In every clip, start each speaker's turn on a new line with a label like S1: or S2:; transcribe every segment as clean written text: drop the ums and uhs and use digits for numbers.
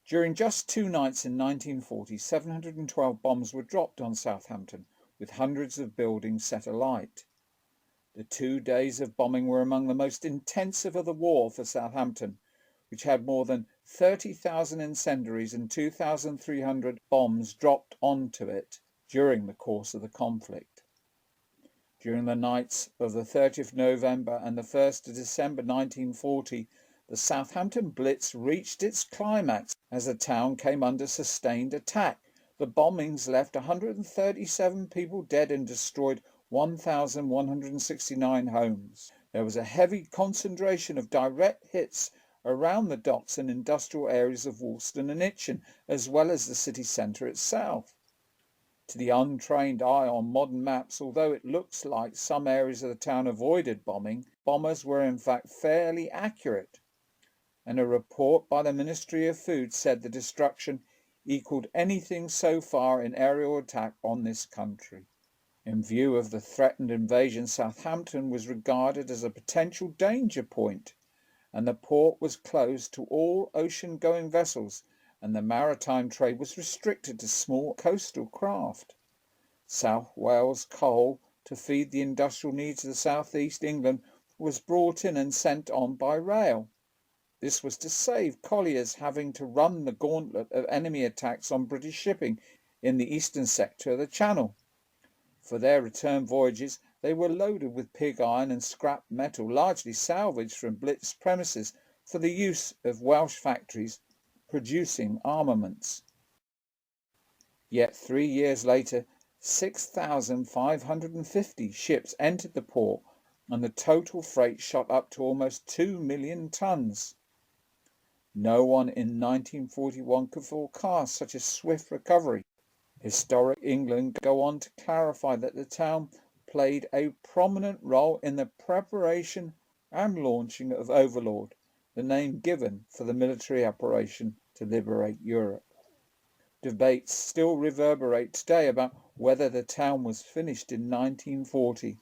S1: During just 2 nights in 1940, 712 bombs were dropped on Southampton, with hundreds of buildings set alight. The 2 days of bombing were among the most intensive of the war for Southampton, which had more than 30,000 incendiaries and 2,300 bombs dropped onto it during the course of the conflict. During the nights of the 30th November and the 1st of December 1940, the Southampton Blitz reached its climax as the town came under sustained attack. The bombings left 137 people dead and destroyed 1,169 homes. There was a heavy concentration of direct hits around the docks and industrial areas of Woolston and Itchen, as well as the city centre itself. To the untrained eye on modern maps, although it looks like some areas of the town avoided bombing, bombers were in fact fairly accurate. And a report by the Ministry of Food said the destruction equalled anything so far in aerial attack on this country. In view of the threatened invasion, Southampton was regarded as a potential danger point, and the port was closed to all ocean-going vessels, and the maritime trade was restricted to small coastal craft. South Wales coal to feed the industrial needs of the South East England was brought in and sent on by rail. This was to save colliers having to run the gauntlet of enemy attacks on British shipping in the eastern sector of the Channel. For their return voyages, they were loaded with pig iron and scrap metal, largely salvaged from Blitz premises, for the use of Welsh factories producing armaments. Yet 3 years later, 6,550 ships entered the port, and the total freight shot up to almost 2 million tons. No one in 1941 could forecast such a swift recovery. Historic England go on to clarify that the town played a prominent role in the preparation and launching of Overlord, the name given for the military operation to liberate Europe. Debates still reverberate today about whether the town was finished in 1940,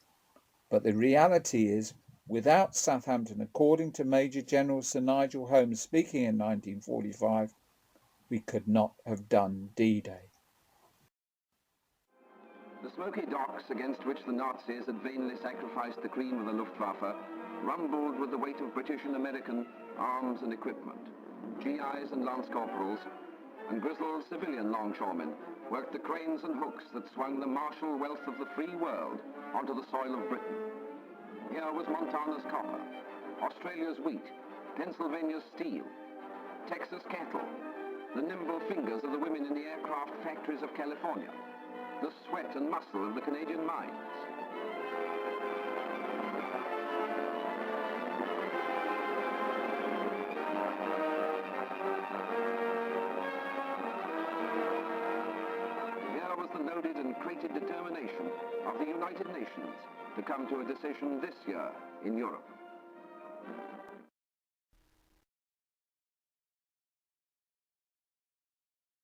S1: but the reality is, without Southampton, according to Major General Sir Nigel Holmes speaking in 1945, we could not have done D-Day.
S2: The smoky docks against which the Nazis had vainly sacrificed the cream of the Luftwaffe rumbled with the weight of British and American arms and equipment. GIs and lance corporals and grizzled civilian longshoremen worked the cranes and hooks that swung the martial wealth of the free world onto the soil of Britain. Here was Montana's copper, Australia's wheat, Pennsylvania's steel, Texas cattle, the nimble fingers of the women in the aircraft factories of California, the sweat and muscle of the Canadian mines. Here was the loaded and crated determination of the United Nations to come to a decision this year in Europe.